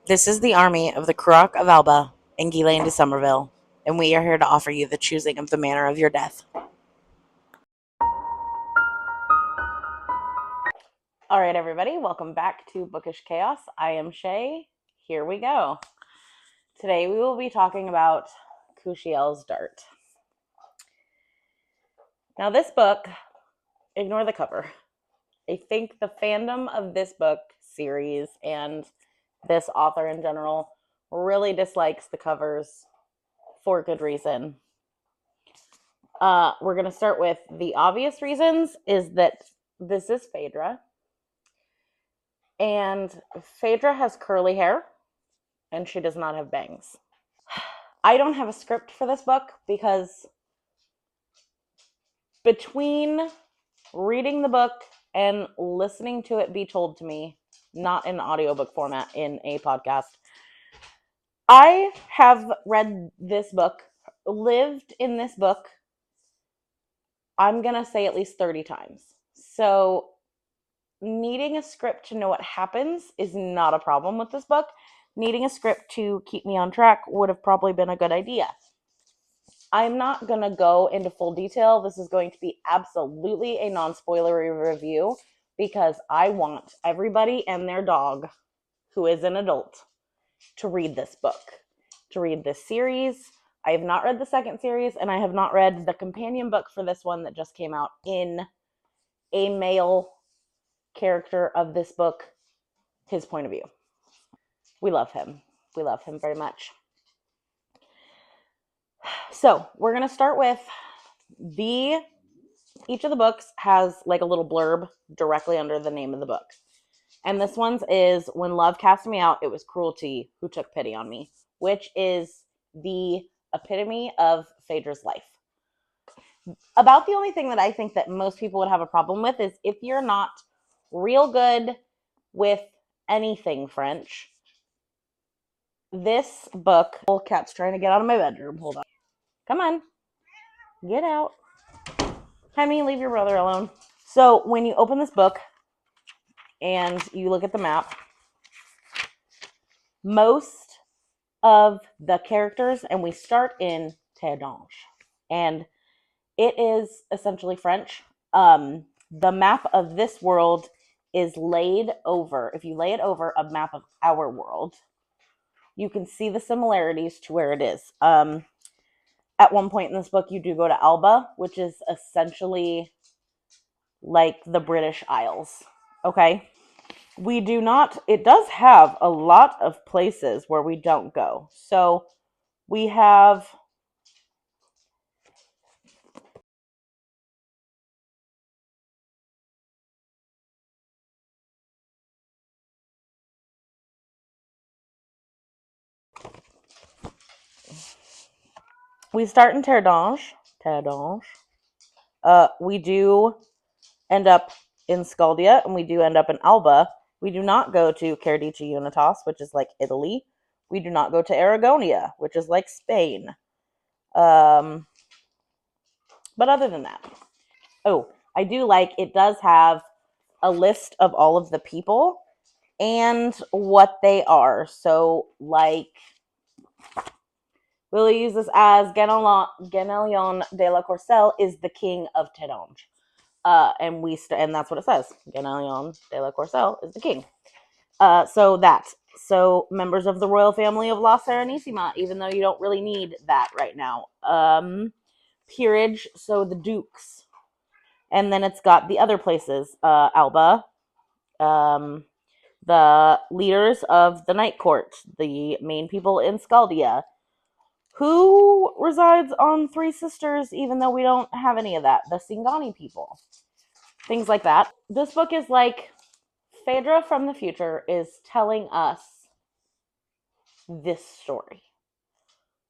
This is the army of the Kurok of Alba and Ghislaine de Somerville, and we are here to offer you the choosing of the manner of your death. All right, everybody, welcome back to Bookish Chaos. I am Shay. Here we go. Today we will be talking about Kushiel's Dart. Now, this book, ignore the cover. I think the fandom of this book series and this author in general really dislikes the covers for good reason. We're going to start with the obvious reasons is that this is Phaedra. And Phaedra has curly hair and she does not have bangs. I don't have a script for this book because between reading the book and listening to it be told to me, not in audiobook format, in a podcast, I have read this book, lived in this book, I'm going to say at least 30 times. So needing a script to know what happens is not a problem with this book. Needing a script to keep me on track would have probably been a good idea. I'm not going to go into full detail. This is going to be absolutely a non-spoilery review because I want everybody and their dog who is an adult to read this book, to read this series. I have not read the second series, and I have not read the companion book for this one that just came out in a male character of this book, his point of view. We love him. We love him very much. So we're going to start with each of the books has like a little blurb directly under the name of the book. And this one's is When Love Cast Me Out, It Was Cruelty Who Took Pity on Me, which is the epitome of Phaedra's life. About the only thing that I think that most people would have a problem with is if you're not real good with anything French, this book, old cat's trying to get out of my bedroom. Hold on. Come on. Get out. Hemi, leave your brother alone. So when you open this book and you look at the map, most of the characters, and we start in Terre d'Ange, and it is essentially French. The map of this world is laid over, if you lay it over a map of our world, you can see the similarities to where it is. At one point in this book, you do go to Alba, which is essentially like the British Isles. Okay? It does have a lot of places where we don't go. So we start in Terre d'Ange. We do end up in Scaldia, and we do end up in Alba. We do not go to Cerdice Unitas, which is like Italy. We do not go to Aragonia, which is like Spain. But other than that, I do like it does have a list of all of the people and what they are. So, like, we'll use this as Ganelion de la Corcelle is the king of Tedange. And that's what it says. Ganelion de la Corcelle is the king. So members of the royal family of La Serenissima, even though you don't really need that right now. Peerage, so the dukes. And then it's got the other places, Alba, the leaders of the Night Court, the main people in Scaldia, who resides on Three Sisters, even though we don't have any of that, the Singani people. Things like that. This book is like Phaedra from the future is telling us this story.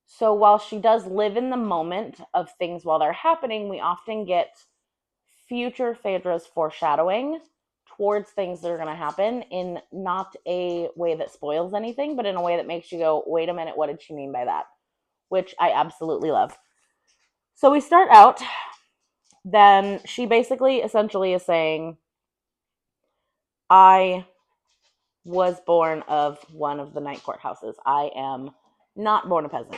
So while she does live in the moment of things while they're happening, we often get future Phaedra's foreshadowing towards things that are going to happen in not a way that spoils anything, but in a way that makes you go, wait a minute, what did she mean by that? Which I absolutely love. So we start out, then she basically essentially is saying, I was born of one of the night court houses. I am not born a peasant.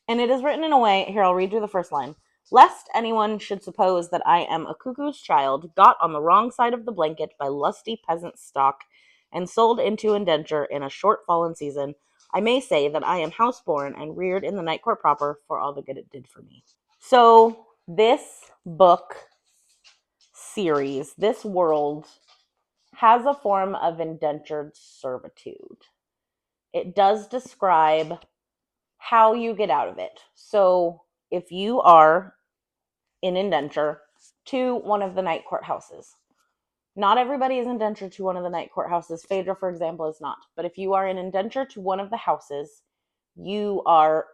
And it is written in a way, here I'll read you the first line. Lest anyone should suppose that I am a cuckoo's child, got on the wrong side of the blanket by lusty peasant stock, and sold into indenture in a short fallen season, I may say that I am houseborn and reared in the night court proper for all the good it did for me. So this book series, this world, has a form of indentured servitude. It does describe how you get out of it. So if you are in indenture to one of the night court houses, not everybody is indentured to one of the night court houses. Phaedra, for example, is not. But if you are in indenture to one of the houses, you are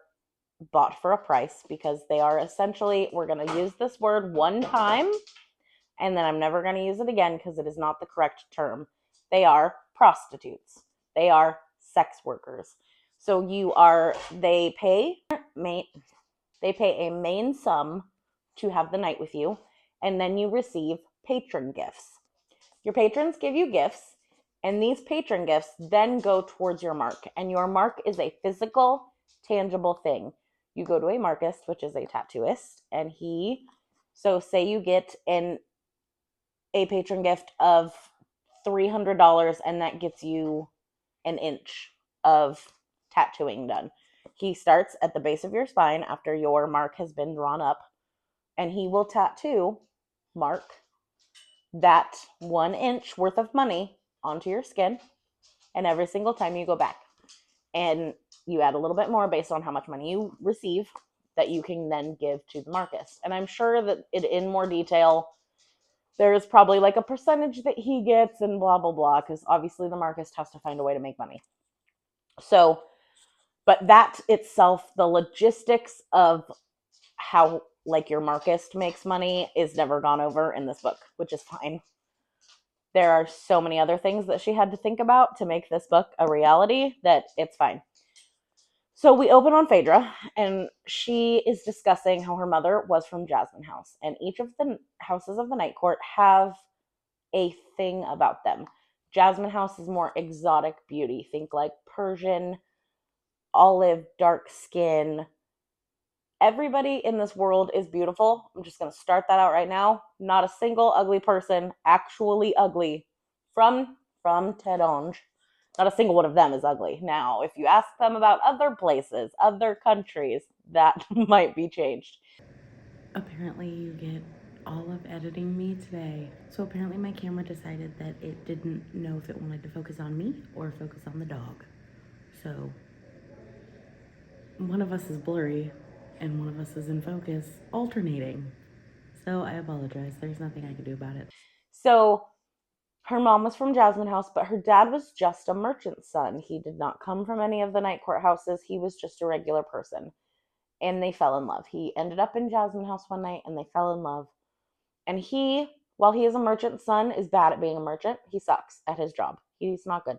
bought for a price, because they are essentially, we're going to use this word one time, and then I'm never going to use it again because it is not the correct term. They are prostitutes. They are sex workers. So they pay a main sum to have the night with you, and then you receive patron gifts. Your patrons give you gifts, and these patron gifts then go towards your mark, and your mark is a physical, tangible thing. You go to a markist, which is a tattooist, and say you get a patron gift of $300, and that gets you an inch of tattooing done. He starts at the base of your spine after your mark has been drawn up, and he will mark that 1 inch worth of money onto your skin, and every single time you go back. And you add a little bit more based on how much money you receive that you can then give to the markist. And I'm sure that in more detail, there is probably like a percentage that he gets and blah, blah, blah, because obviously the markist has to find a way to make money. So, but that itself, the logistics of how like your markist makes money is never gone over in this book, which is fine. There are so many other things that she had to think about to make this book a reality that it's fine. So we open on Phaedra, and she is discussing how her mother was from Jasmine House, and each of the houses of the Night Court have a thing about them. Jasmine House is more exotic beauty. Think like Persian, olive, dark skin. Everybody in this world is beautiful. I'm just going to start that out right now. Not a single ugly person, actually ugly, from Teronge. Not a single one of them is ugly. Now, if you ask them about other places, other countries, that might be changed. Apparently you get all of editing me today. So apparently my camera decided that it didn't know if it wanted to focus on me or focus on the dog. So one of us is blurry and one of us is in focus, alternating. So I apologize. There's nothing I can do about it. So her mom was from Jasmine House, but her dad was just a merchant's son. He did not come from any of the night court houses. He was just a regular person. And they fell in love. He ended up in Jasmine House one night, and they fell in love. And he, while he is a merchant's son, is bad at being a merchant. He sucks at his job. He's not good.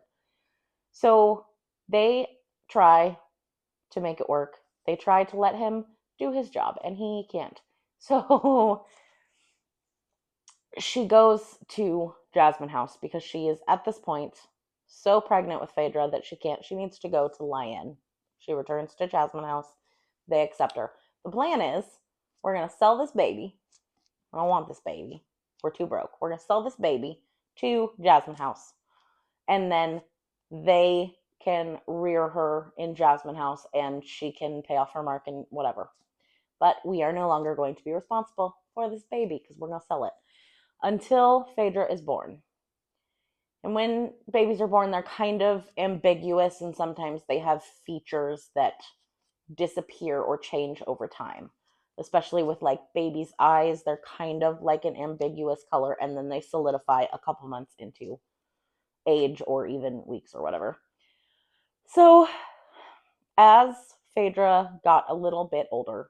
So they try to make it work. They try to let him do his job, and he can't. So she goes to Jasmine House because she is at this point so pregnant with Phaedra that she needs to go to Lion. She returns to Jasmine House. They accept her. The plan is, we're going to sell this baby. I don't want this baby. We're too broke. We're going to sell this baby to Jasmine House. And then they can rear her in Jasmine House, and she can pay off her mark and whatever. But we are no longer going to be responsible for this baby because we're going to sell it until Phaedra is born. And when babies are born, they're kind of ambiguous, and sometimes they have features that disappear or change over time. Especially with like babies' eyes, they're kind of like an ambiguous color, and then they solidify a couple months into age or even weeks or whatever. So as Phaedra got a little bit older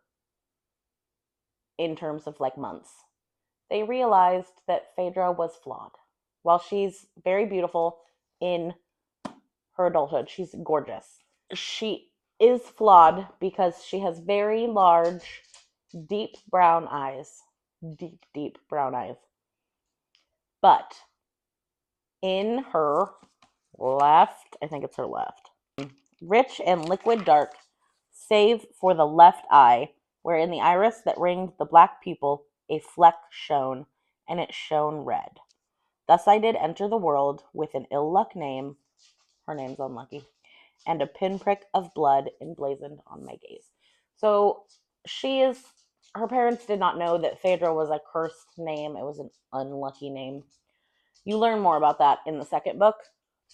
in terms of like months, they realized that Phaedra was flawed. While she's very beautiful in her adulthood, she's gorgeous. She is flawed because she has very large, deep brown eyes. Deep, deep brown eyes. But in her left, I think it's her left, rich and liquid dark, save for the left eye, where in the iris that ringed the black pupil a fleck shone, and it shone red. Thus I did enter the world with an ill luck name, her name's unlucky, and a pinprick of blood emblazoned on my gaze. So her parents did not know that Phaedra was a cursed name. It was an unlucky name. You learn more about that in the second book,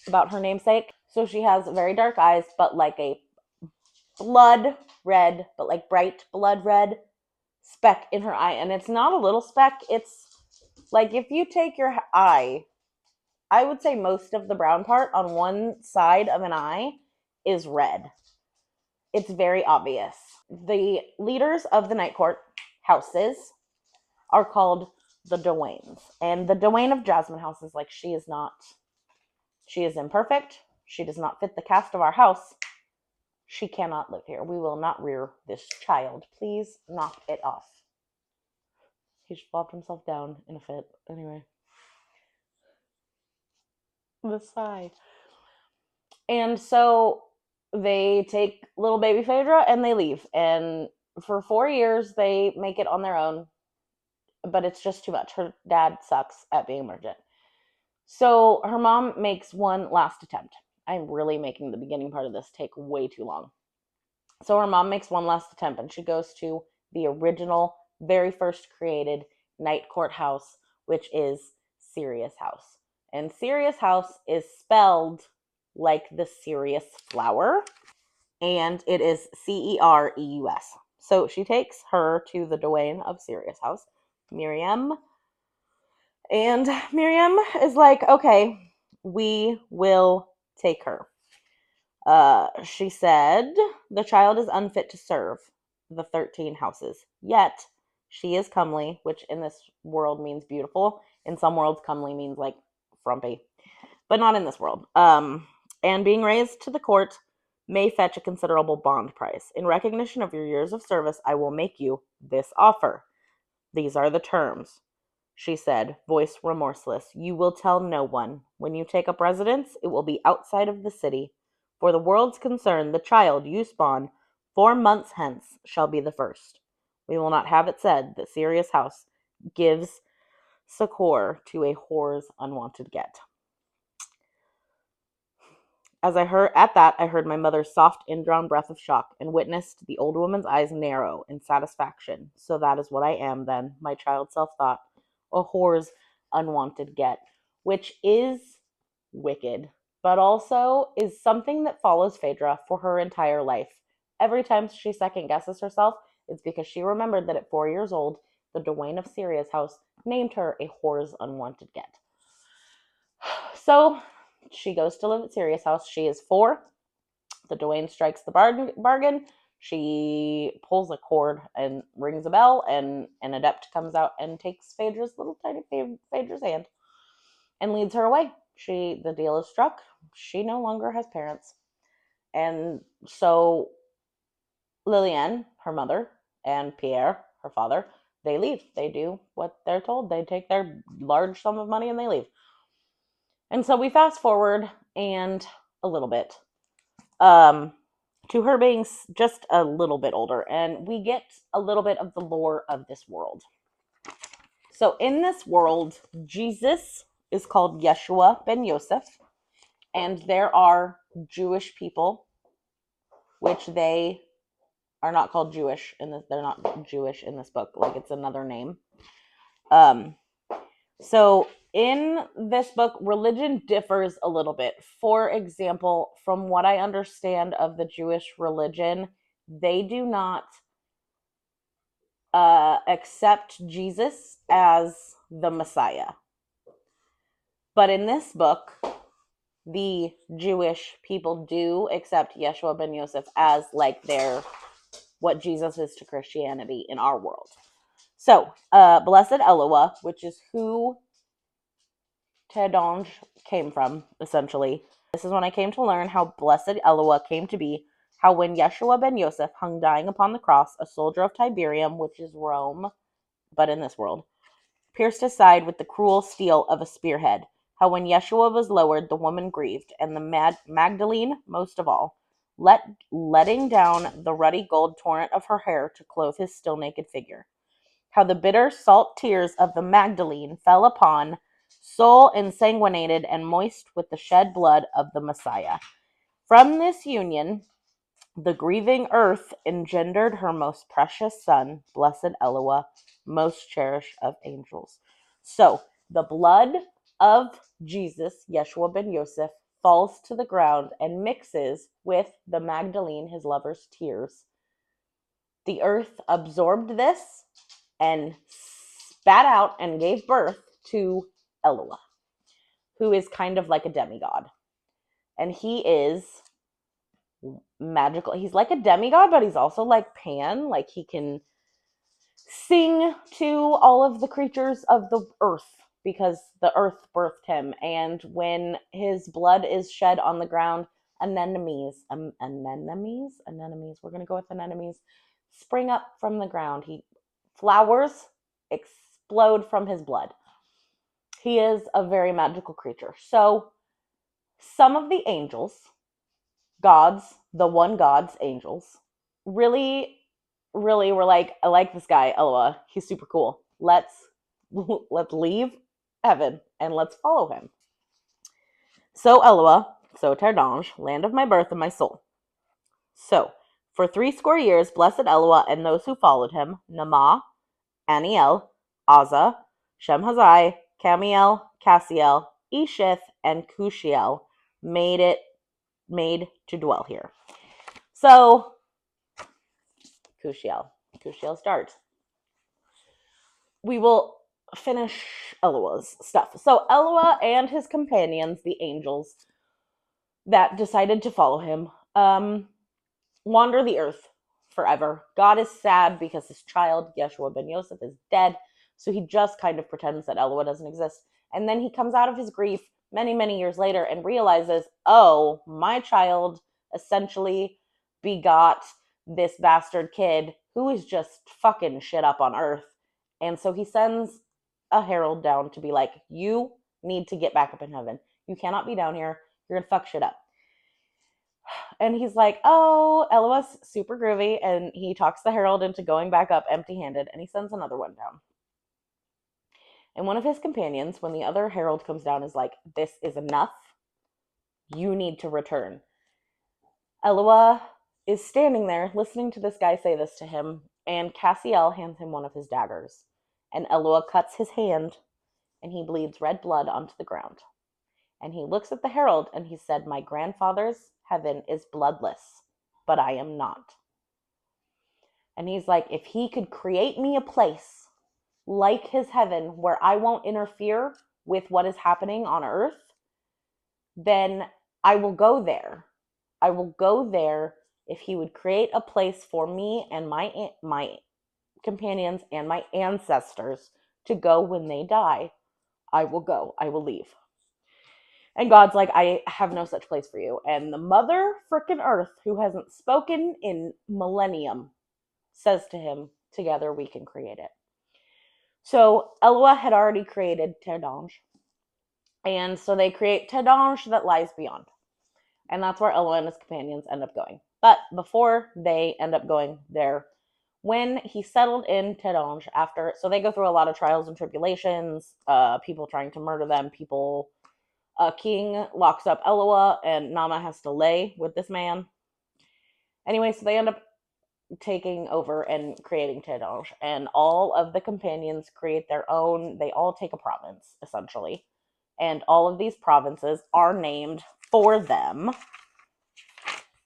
about her namesake. So she has very dark eyes, but like a blood red, but like bright blood red speck in her eye. And it's not a little speck. It's like if you take your eye, I would say most of the brown part on one side of an eye is red. It's very obvious. The leaders of the Night Court houses are called the Duanes. And the Duane of Jasmine House is like, she is imperfect. She does not fit the cast of our house. She cannot live here. We will not rear this child. Please knock it off. He just flopped himself down in a fit. Anyway. The sigh. And so they take little baby Phaedra and they leave. And for 4 years, they make it on their own. But it's just too much. Her dad sucks at being a merchant. So her mom makes one last attempt. I'm really making the beginning part of this take way too long. So her mom makes one last attempt and she goes to the original, very first created Night Court house, which is Sirius House. And Sirius House is spelled like the Sirius flower, and it is Cereus. So she takes her to the Duane of Sirius House, Miriam. And Miriam is like, okay, we will take her. She said, the child is unfit to serve the 13 houses. Yet, she is comely, which in this world means beautiful. In some worlds, comely means like frumpy. But not in this world. And being raised to the court may fetch a considerable bond price. In recognition of your years of service, I will make you this offer. These are the terms. She said, voice remorseless. You will tell no one. When you take up residence, it will be outside of the city. For the world's concern, the child you spawn 4 months hence shall be the first. We will not have it said that Sirius House gives succor to a whore's unwanted get. As I heard my mother's soft, indrawn breath of shock, and witnessed the old woman's eyes narrow in satisfaction. So that is what I am, then, my child self thought, a whore's unwanted get, which is wicked, but also is something that follows Phaedra for her entire life. Every time she second guesses herself, it's because she remembered that at 4 years old, the Duane of Sirius House named her a whore's unwanted get. So she goes to live at Sirius House. She is 4. The Duane strikes the bargain. She pulls a cord and rings a bell, and an adept comes out and takes Phaedra's little tiny Phaedra's hand and leads her away. The deal is struck. She no longer has parents. And so Liliane, her mother, and Pierre, her father, they leave. They do what they're told. They take their large sum of money and they leave. And so we fast forward and a little bit to her being just a little bit older, and we get a little bit of the lore of this world. So in this world, Jesus is called Yeshua ben Yosef, and there are Jewish people, which they are not called Jewish in this. They're not Jewish in this book. Like, it's another name. So in this book, religion differs a little bit. For example, from what I understand of the Jewish religion, they do not accept Jesus as the Messiah. But in this book, the Jewish people do accept Yeshua ben Yosef as like what Jesus is to Christianity in our world. So, Blessed Eloah, which is who Tedange came from, essentially. This is when I came to learn how Blessed Eloah came to be, how when Yeshua ben Yosef hung dying upon the cross, a soldier of Tiberium, which is Rome, but in this world, pierced his side with the cruel steel of a spearhead, how when Yeshua was lowered, the woman grieved, and the Magdalene most of all, letting down the ruddy gold torrent of her hair to clothe his still naked figure. How the bitter salt tears of the Magdalene fell upon soul ensanguinated and moist with the shed blood of the Messiah. From this union, the grieving earth engendered her most precious son, blessed Eloah, most cherished of angels. So, the blood of Jesus, Yeshua ben Yosef, falls to the ground and mixes with the Magdalene, his lover's tears. The earth absorbed this and spat out and gave birth to Eloah, who is kind of like a demigod. And he is magical. He's like a demigod, but he's also like Pan. Like he can sing to all of the creatures of the earth because the earth birthed him. And when his blood is shed on the ground, anemones, we're going to go with anemones, spring up from the ground. Flowers explode from his blood. He is a very magical creature. So some of the angels, gods, the one God's angels, really were like, I like this guy, Eloah. He's super cool. Let's leave heaven and let's follow him. So Eloah, so Tardange, land of my birth and my soul. So for 60 years, blessed Eloah and those who followed him, Nama, Aniel, Azza, Shemhazai, Camiel, Cassiel, Ishith, and Kushiel made to dwell here. So Kushiel starts. We will finish Eloah's stuff. So Eloah and his companions, the angels that decided to follow him, wander the earth forever. God is sad because his child, Yeshua ben Yosef, is dead. So he just kind of pretends that Eloah doesn't exist. And then he comes out of his grief many, many years later and realizes, oh, my child essentially begot this bastard kid who is just fucking shit up on earth. And so he sends a herald down to be like, you need to get back up in heaven. You cannot be down here. You're gonna fuck shit up. And he's like, oh, Eloah's super groovy. And he talks the herald into going back up empty-handed. And he sends another one down. And one of his companions, when the other herald comes down, is like, this is enough. You need to return. Eloah is standing there listening to this guy say this to him. And Cassiel hands him one of his daggers. And Eloah cuts his hand. And he bleeds red blood onto the ground. And he looks at the herald and he said, my grandfather's heaven is bloodless, but I am not. And he's like, if he could create me a place like his heaven where I won't interfere with what is happening on earth, then I will go there. I will go there if he would create a place for me and my companions and my ancestors to go when they die. I will go. I will leave. And God's like, I have no such place for you. And the mother frickin' earth, who hasn't spoken in millennium, says to him, together we can create it. So Eloah had already created Tardange. And so they create Tardange that lies beyond. And that's where Eloah and his companions end up going. But before they end up going there, when he settled in Tardange after, so they go through a lot of trials and tribulations, people trying to murder them, a king locks up Eloah, and Nama has to lay with this man. Anyway, so they end up taking over and creating Tardange, and all of the companions create their own. They all take a province, essentially, and all of these provinces are named for them.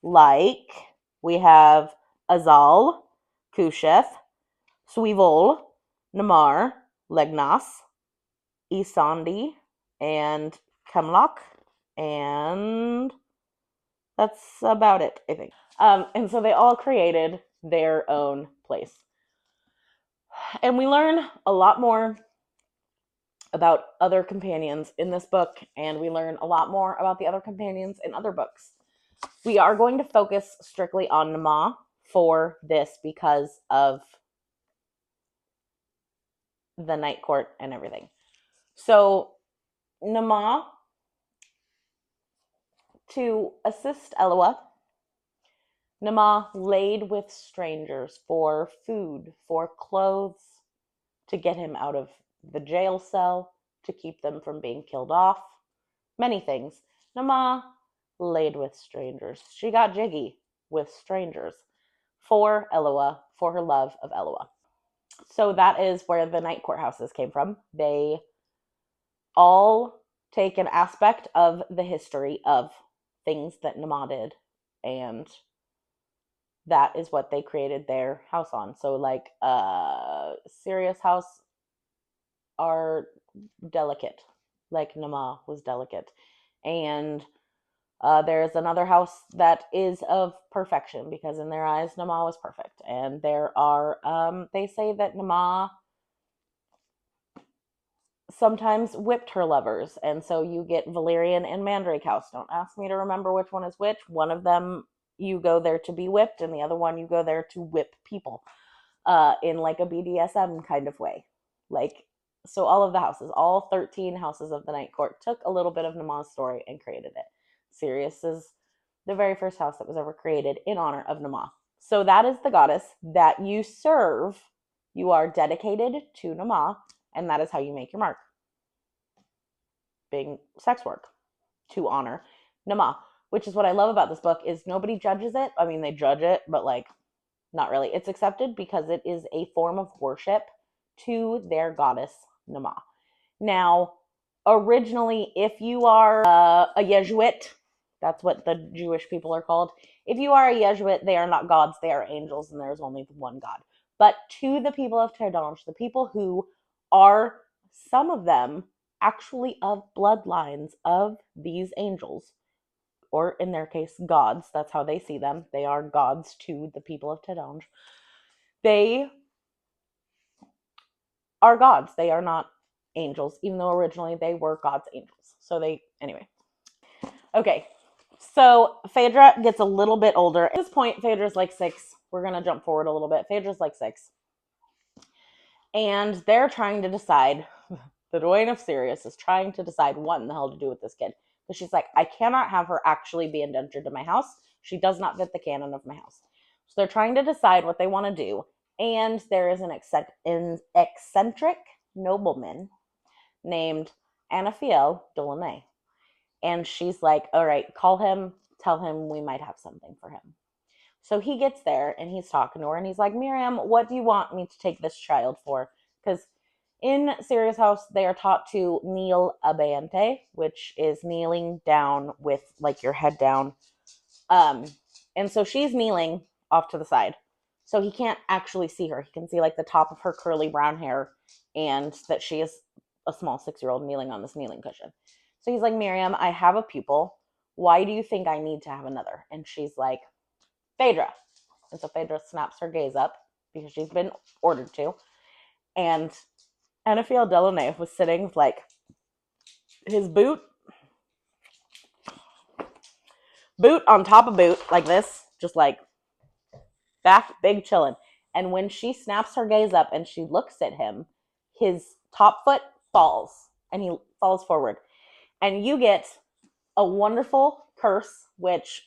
Like, we have Azal, Kusheth, Suivol, Namar, Legnas, Isandi, and Kemlock, and that's about it, I think. And so they all created their own place. And we learn a lot more about other companions in this book, and we learn a lot more about the other companions in other books. We are going to focus strictly on Nama for this because of the Night Court and everything. So Nama, to assist Eloah, Nama laid with strangers for food, for clothes, to get him out of the jail cell, to keep them from being killed off. Many things. Nama laid with strangers. She got jiggy with strangers for Eloah, for her love of Eloah. So that is where the night courthouses came from. They all take an aspect of the history of things that Nama did, and that is what they created their house on. So like Sirius house are delicate, like Nama was delicate. And there's another house that is of perfection because in their eyes Nama was perfect. And there are they say that Nama sometimes whipped her lovers, and so you get Valerian and Mandrake House. Don't ask me to remember which one is which. One of them you go there to be whipped, and the other one you go there to whip people, in like a BDSM kind of way. Like, so all of the houses, all 13 houses of the Night Court, took a little bit of Nama's story and created it. Sirius is the very first house that was ever created in honor of Nama. So that is the goddess that you serve. You are dedicated to Nama, and that is how you make your mark. Being sex work to honor Nama, which is what I love about this book is nobody judges it. I mean, they judge it, but like not really. It's accepted because it is a form of worship to their goddess Nama. Now, originally, if you are a Jesuit, that's what the Jewish people are called. If you are a Jesuit, they are not gods, they are angels, and there's only one God. But to the people of Terdange, the people who are, some of them, actually of bloodlines of these angels, or in their case, gods, that's how they see them. They are gods to the people of Terdange. They are gods. They are not angels, even though originally they were God's angels. So anyway. Okay, so Phaedra gets a little bit older. At this point, Phaedra's like 6. We're going to jump forward a little bit. Phaedra's like 6. And they're trying to decide, the Dwayne of Sirius is trying to decide what in the hell to do with this kid. Because she's like, I cannot have her actually be indentured to my house. She does not fit the canon of my house. So they're trying to decide what they want to do. And there is an eccentric nobleman named Anafiel Delaunay. And she's like, all right, call him, tell him we might have something for him. So he gets there and he's talking to her and he's like, Miriam, what do you want me to take this child for? Because in Sirius house, they are taught to kneel abante, which is kneeling down with like your head down. And so she's kneeling off to the side. So he can't actually see her. He can see like the top of her curly brown hair and that she is a small 6-year-old kneeling on this kneeling cushion. So he's like, Miriam, I have a pupil. Why do you think I need to have another? And she's like, Phaedra. And so Phaedra snaps her gaze up because she's been ordered to. And Anafiel Delaunay was sitting with like his boot on top of boot like this, just like back big chillin'. And when she snaps her gaze up and she looks at him, his top foot falls and he falls forward. And you get a wonderful curse, which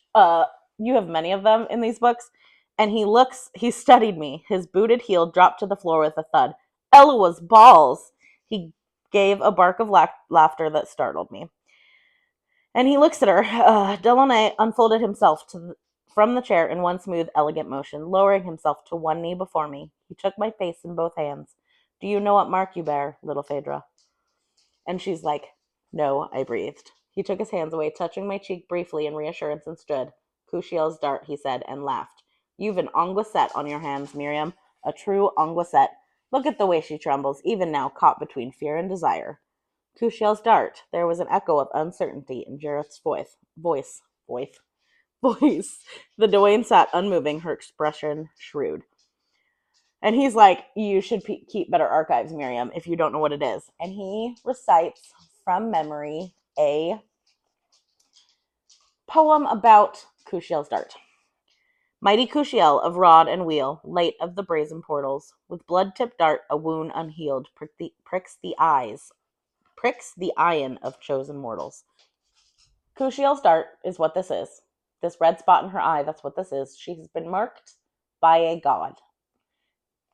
you have many of them in these books. And he studied me. His booted heel dropped to the floor with a thud. Eloah's balls. He gave a bark of laughter that startled me. And he looks at her. Delaunay unfolded himself from the chair in one smooth, elegant motion, lowering himself to one knee before me. He took my face in both hands. Do you know what mark you bear, little Phaedra? And she's like, no, I breathed. He took his hands away, touching my cheek briefly in reassurance, and stood. Kushiel's dart, he said, and laughed. You've an angoissette on your hands, Miriam. A true angoissette. Look at the way she trembles, even now caught between fear and desire. Kushiel's dart. There was an echo of uncertainty in Jareth's voice. The Dwayne sat unmoving, her expression shrewd. And he's like, you should keep better archives, Miriam, if you don't know what it is. And he recites from memory a poem about Kushiel's dart. Mighty Kushiel of rod and wheel, late of the brazen portals, with blood-tipped dart a wound unhealed pricks the eyes pricks the iron of chosen mortals. Kushiel's dart is what this is. This red spot in her eye, that's what this is. She's been marked by a god.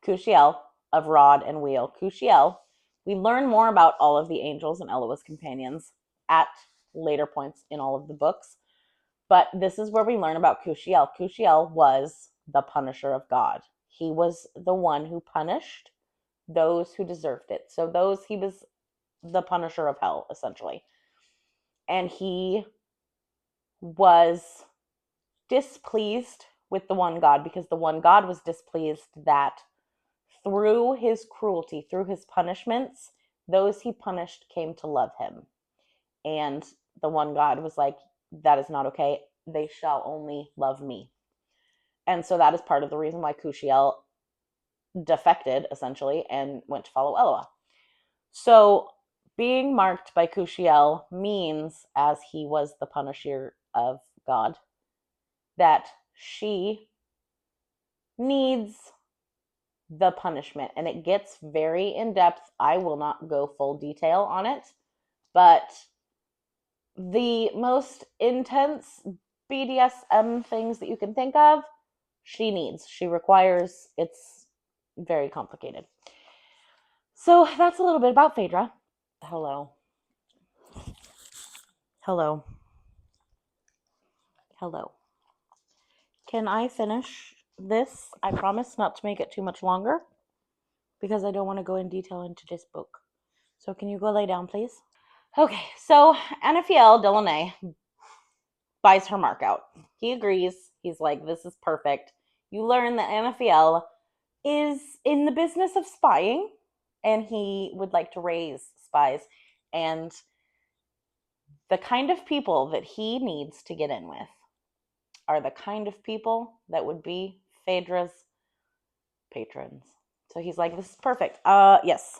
Kushiel of rod and wheel. Kushiel, we learn more about all of the angels and Eloah's companions at later points in all of the books. But this is where we learn about Kushiel. Kushiel was the punisher of God. He was the one who punished those who deserved it. So he was the punisher of hell, essentially. And he was displeased with the one God because the one God was displeased that through his cruelty, through his punishments, those he punished came to love him. And the one God was like, that is not okay. They shall only love me. And so that is part of the reason why Kushiel defected, essentially, and went to follow Eloah. So being marked by Kushiel means, as he was the punisher of God, that she needs the punishment. And it gets very in depth. I will not go full detail on it, but the most intense BDSM things that you can think of, she requires. It's very complicated. So that's a little bit about Phaedra. Hello. Hello. Hello. Can I finish this? I promise not to make it too much longer because I don't want to go in detail into this book. So can you go lay down, please? Okay, so Anafiel Delaunay buys her mark out. He agrees. He's like, this is perfect. You learn that Anafiel is in the business of spying, and he would like to raise spies. And the kind of people that he needs to get in with are the kind of people that would be Phaedra's patrons. So he's like, this is perfect. Yes.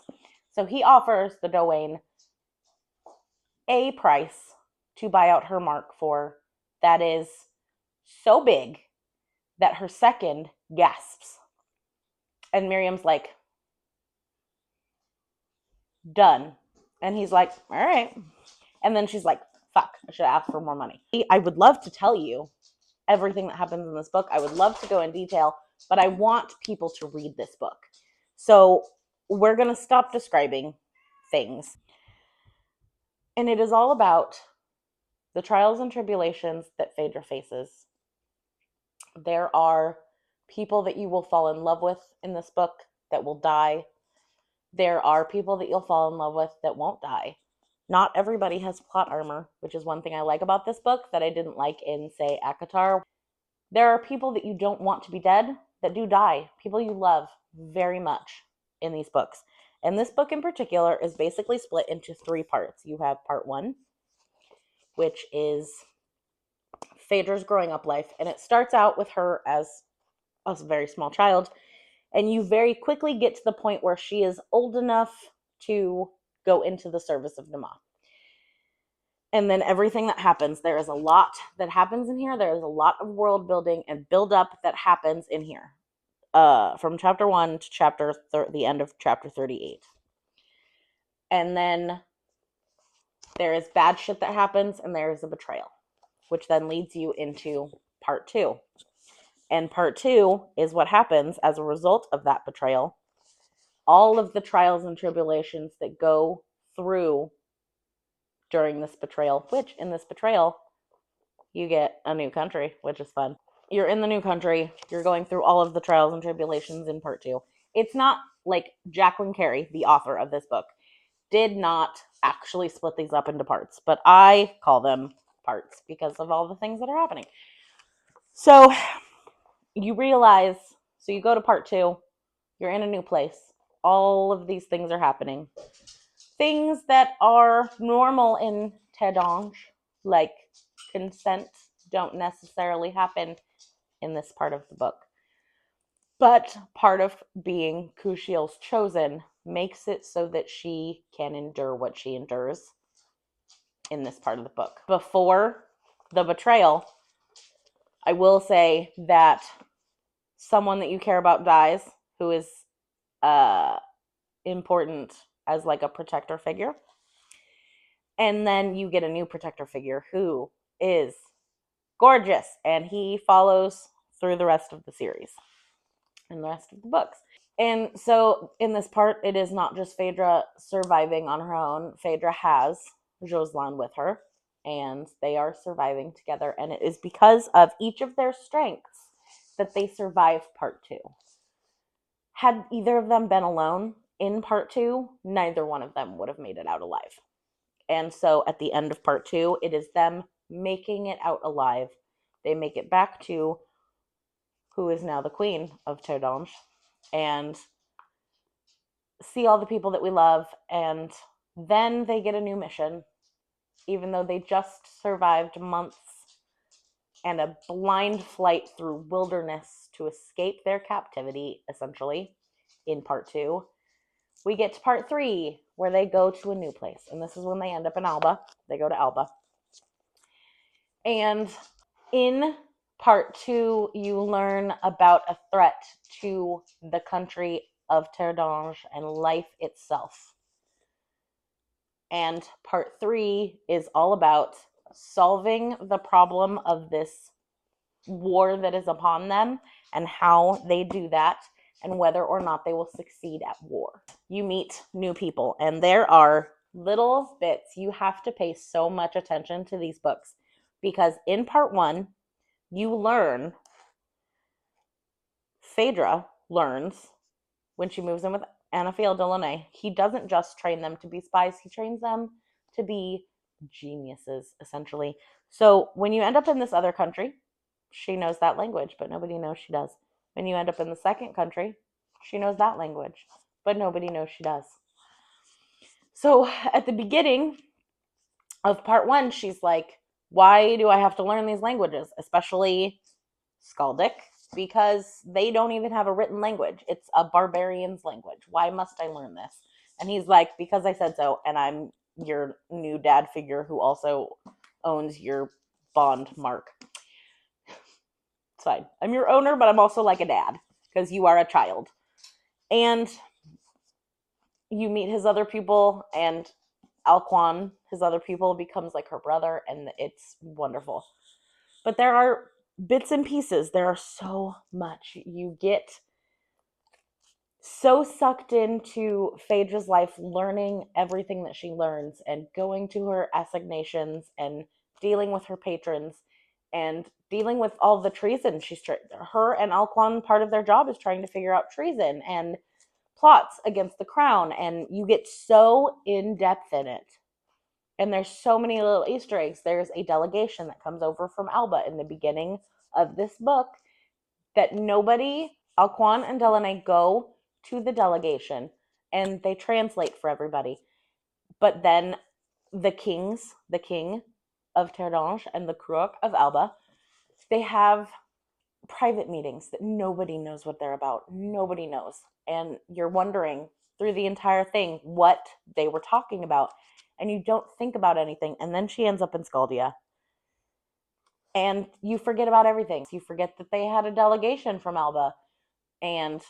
So he offers the Dowain a price to buy out her mark for that is so big that her second gasps. And Miriam's like, done. And he's like, all right. And then she's like, fuck, I should ask for more money. I would love to tell you everything that happens in this book. I would love to go in detail, but I want people to read this book. So we're going to stop describing things. And it is all about the trials and tribulations that Phaedra faces. There are people that you will fall in love with in this book that will die. There are people that you'll fall in love with that won't die. Not everybody has plot armor, which is one thing I like about this book that I didn't like in, say, ACOTAR. There are people that you don't want to be dead that do die. People you love very much in these books. And this book in particular is basically split into 3 parts. You have part 1, which is Phaedra's growing up life. And it starts out with her as a very small child. And you very quickly get to the point where she is old enough to go into the service of Nama. And then everything that happens, there is a lot that happens in here. There is a lot of world building and build up that happens in here. From chapter 1 to the end of chapter 38. And then there is bad shit that happens, and there is a betrayal, which then leads you into part 2. And part 2 is what happens as a result of that betrayal. All of the trials and tribulations that go through during this betrayal, which in this betrayal, you get a new country, which is fun. You're in the new country. You're going through all of the trials and tribulations in part 2. It's not like Jacqueline Carey, the author of this book, did not actually split these up into parts, but I call them parts because of all the things that are happening. So you realize, so you go to part 2, you're in a new place. All of these things are happening. Things that are normal in Tedange, like consent, don't necessarily happen in this part of the book. But part of being Kushiel's chosen makes it so that she can endure what she endures in this part of the book. Before the betrayal, I will say that someone that you care about dies, who is important as like a protector figure. And then you get a new protector figure who is gorgeous, and he follows through the rest of the series and the rest of the books. And so in this part, it is not just Phaedra surviving on her own. Phaedra has Jocelyn with her, and they are surviving together. And it is because of each of their strengths that they survive part two. Had either of them been alone in part two, neither one of them would have made it out alive. And so at the end of part two, it is them making it out alive. They make it back to who is now the queen of Terdange and see all the people that we love. And then they get a new mission, even though they just survived months and a blind flight through wilderness to escape their captivity, essentially, in part two. We get to part three, where they go to a new place. And this is when they end up in Alba. They go to Alba. And in part two, you learn about a threat to the country of Terdange and life itself. And part three is all about solving the problem of this war that is upon them and how they do that and whether or not they will succeed at war. You meet new people, and there are little bits. You have to pay so much attention to these books because in part one, you learn, Phaedra learns when she moves in with Anafiel Delaunay, he doesn't just train them to be spies, he trains them to be geniuses, essentially. So when you end up in this other country, she knows that language, but nobody knows she does. When you end up in the second country, she knows that language, but nobody knows she does. So at the beginning of part one, she's like, why do I have to learn these languages, especially Skaldic? Because they don't even have a written language. It's a barbarian's language. Why must I learn this? And he's like, because I said so, and I'm your new dad figure who also owns your bond mark. It's fine. I'm your owner, but I'm also like a dad because you are a child. And you meet his other people, and Alquan, his other people, becomes like her brother, and it's wonderful. But there are bits and pieces. There are so much. You get so sucked into Phaedra's life, learning everything that she learns and going to her assignations and dealing with her patrons and dealing with all the treason. Her and Alquan, part of their job is trying to figure out treason and plots against the crown, and you get so in depth in it. And there's so many little Easter eggs. There's a delegation that comes over from Alba in the beginning of this book that Alquan and Delaunay go to the delegation and they translate for everybody. But then the king of Terdange and the Kruok of Alba, they have private meetings that nobody knows what they're about. Nobody knows. And you're wondering through the entire thing what they were talking about. And you don't think about anything. And then she ends up in Skaldia. And you forget about everything. You forget that they had a delegation from Alba. And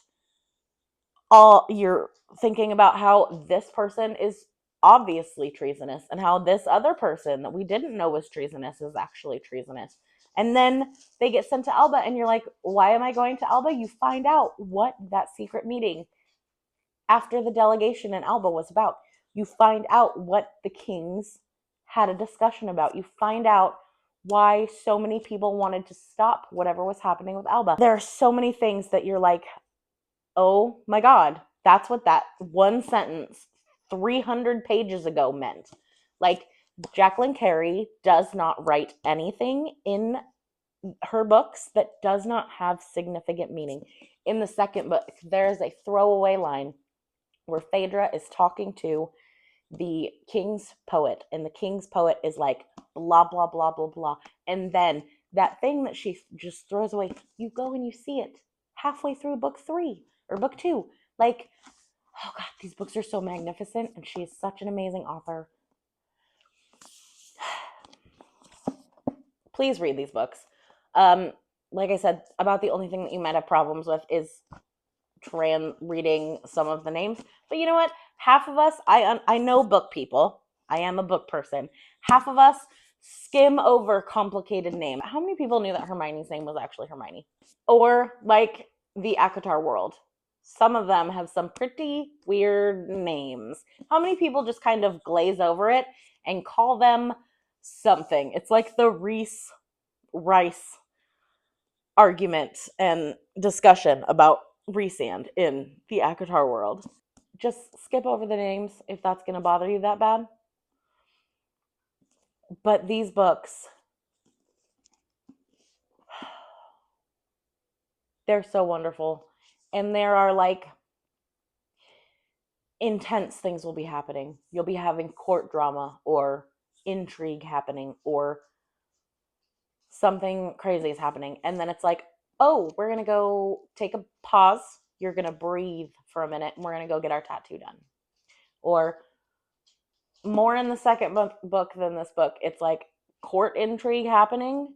you're thinking about how this person is obviously treasonous and how this other person that we didn't know was treasonous is actually treasonous. And then they get sent to Alba, and you're like, why am I going to Alba? You find out what that secret meeting after the delegation in Alba was about. You find out what the kings had a discussion about. You find out why so many people wanted to stop whatever was happening with Alba. There are so many things that you're like, oh my God, that's what that one sentence 300 pages ago meant. Like, Jacqueline Carey does not write anything in her books that does not have significant meaning. In the second book, there is a throwaway line where Phaedra is talking to the king's poet, and the king's poet is like, blah, blah, blah, blah, blah. And then that thing that she just throws away, you go and you see it halfway through book 3 or book 2. Like, oh God, these books are so magnificent, and she is such an amazing author. Please read these books. Like I said, about the only thing that you might have problems with is reading some of the names. But you know what? Half of us, I know book people. I am a book person. Half of us skim over complicated names. How many people knew that Hermione's name was actually Hermione? Or like the ACOTAR world. Some of them have some pretty weird names. How many people just kind of glaze over it and call them something? It's like the Reese Rice argument and discussion about Rhysand in the ACOTAR world. Just skip over the names if that's going to bother you that bad. But these books, they're so wonderful. And there are like intense things will be happening. You'll be having court drama or intrigue happening or something crazy is happening. And then it's like, oh, we're going to go take a pause. You're going to breathe for a minute and we're going to go get our tattoo done. Or more in the second book than this book. It's like court intrigue happening.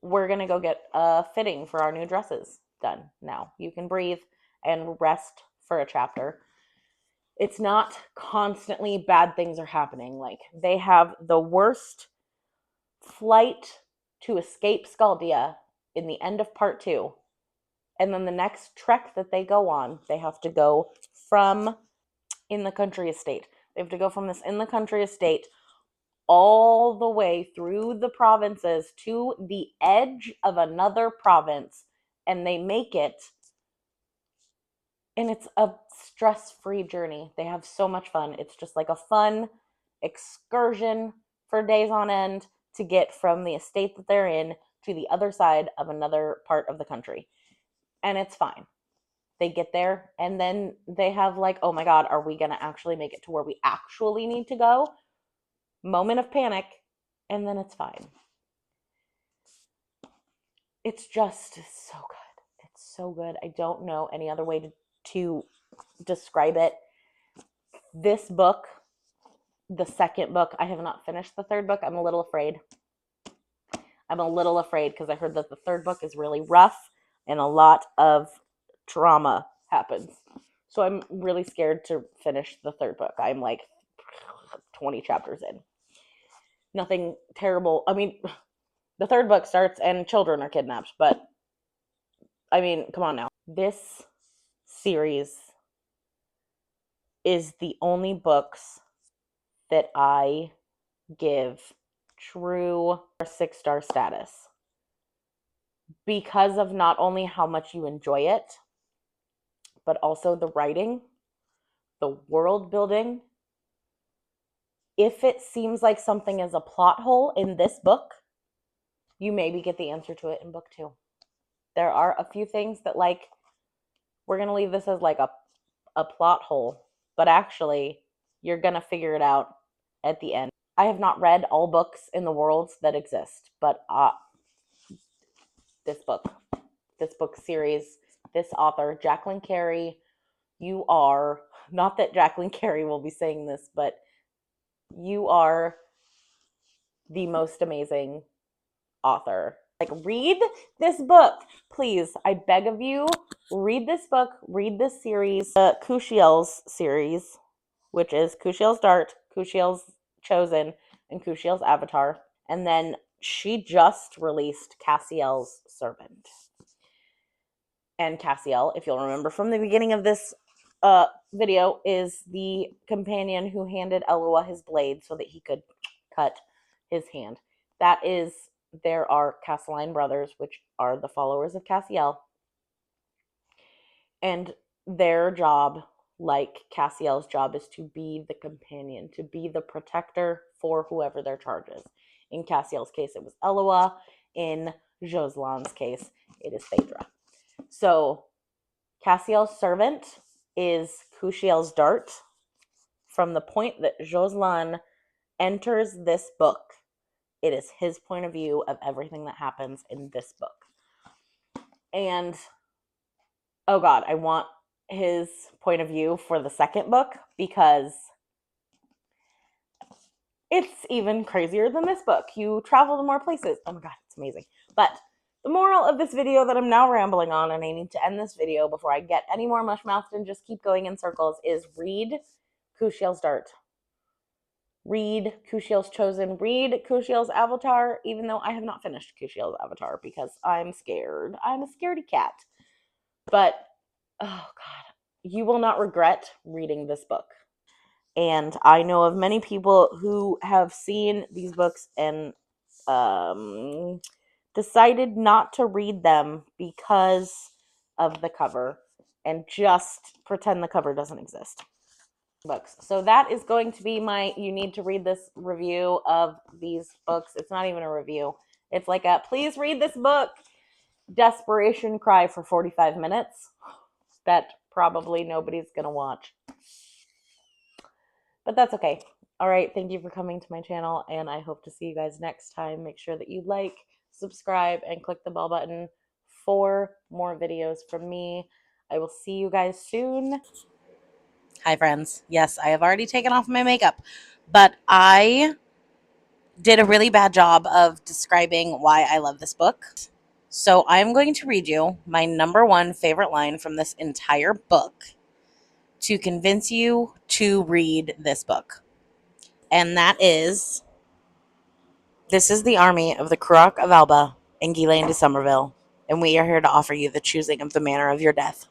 We're going to go get a fitting for our new dresses done now. You can breathe and rest for a chapter. It's not constantly bad things are happening. Like they have the worst flight to escape Skaldia in the end of part 2. And then the next trek that they go on, they have to go from in the country estate. They have to go from this in the country estate all the way through the provinces to the edge of another province, and they make it. And it's a stress-free journey. They have so much fun. It's just like a fun excursion for days on end to get from the estate that they're in to the other side of another part of the country. And it's fine. They get there and then they have like, oh my God, are we going to actually make it to where we actually need to go? Moment of panic, and then it's fine. It's just so good. It's so good. I don't know any other way to describe it. This book, the second book, I have not finished the third book. I'm a little afraid because I heard that the third book is really rough and a lot of trauma happens. So I'm really scared to finish the third book. I'm like 20 chapters in. Nothing terrible. I mean, the third book starts and children are kidnapped, but I mean, come on now. This series is the only books that I give true 6-star status because of not only how much you enjoy it, but also the writing, the world building. If it seems like something is a plot hole in this book, you maybe get the answer to it in book 2. There are a few things that like, we're going to leave this as like a plot hole, but actually you're going to figure it out at the end. I have not read all books in the world that exist, but this book series, this author, Jacqueline Carey, you are, not that Jacqueline Carey will be saying this, but you are the most amazing author. Like, read this book. Please, I beg of you, read this book, read this series, Kushiel's series, which is Kushiel's Dart, Kushiel's Chosen, and Kushiel's Avatar. And then she just released Cassiel's Servant. And Cassiel, if you'll remember from the beginning of this video, is the companion who handed Elua his blade so that he could cut his hand. There are Casseline brothers, which are the followers of Cassiel. And their job, like Cassiel's job, is to be the companion, to be the protector for whoever their charge is. In Cassiel's case, it was Elua. In Jocelyn's case, it is Phaedra. So Cassiel's Servant is Kushiel's Dart. From the point that Jocelyn enters this book, it is his point of view of everything that happens in this book. And, oh God, I want his point of view for the second book because it's even crazier than this book. You travel to more places. Oh my God, it's amazing. But the moral of this video that I'm now rambling on, and I need to end this video before I get any more mush-mouthed and just keep going in circles, is read Kushiel's Dart. read Kushiel's Chosen, read Kushiel's Avatar, even though I have not finished Kushiel's Avatar because I'm scared. I'm a scaredy cat. But, oh God, you will not regret reading this book. And I know of many people who have seen these books and decided not to read them because of the cover and just pretend the cover doesn't exist. Books. So that is going to be my you need to read this review of these books. It's not even a review. It's like a please read this book desperation cry for 45 minutes that probably nobody's going to watch. But that's okay. All right, thank you for coming to my channel, and I hope to see you guys next time. Make sure that you like, subscribe, and click the bell button for more videos from me. I will see you guys soon. Hi, friends. Yes, I have already taken off my makeup, but I did a really bad job of describing why I love this book. So I'm going to read you my number one favorite line from this entire book to convince you to read this book. And that is, this is the army of the Kurok of Alba and Ghislaine de Somerville, and we are here to offer you the choosing of the manner of your death.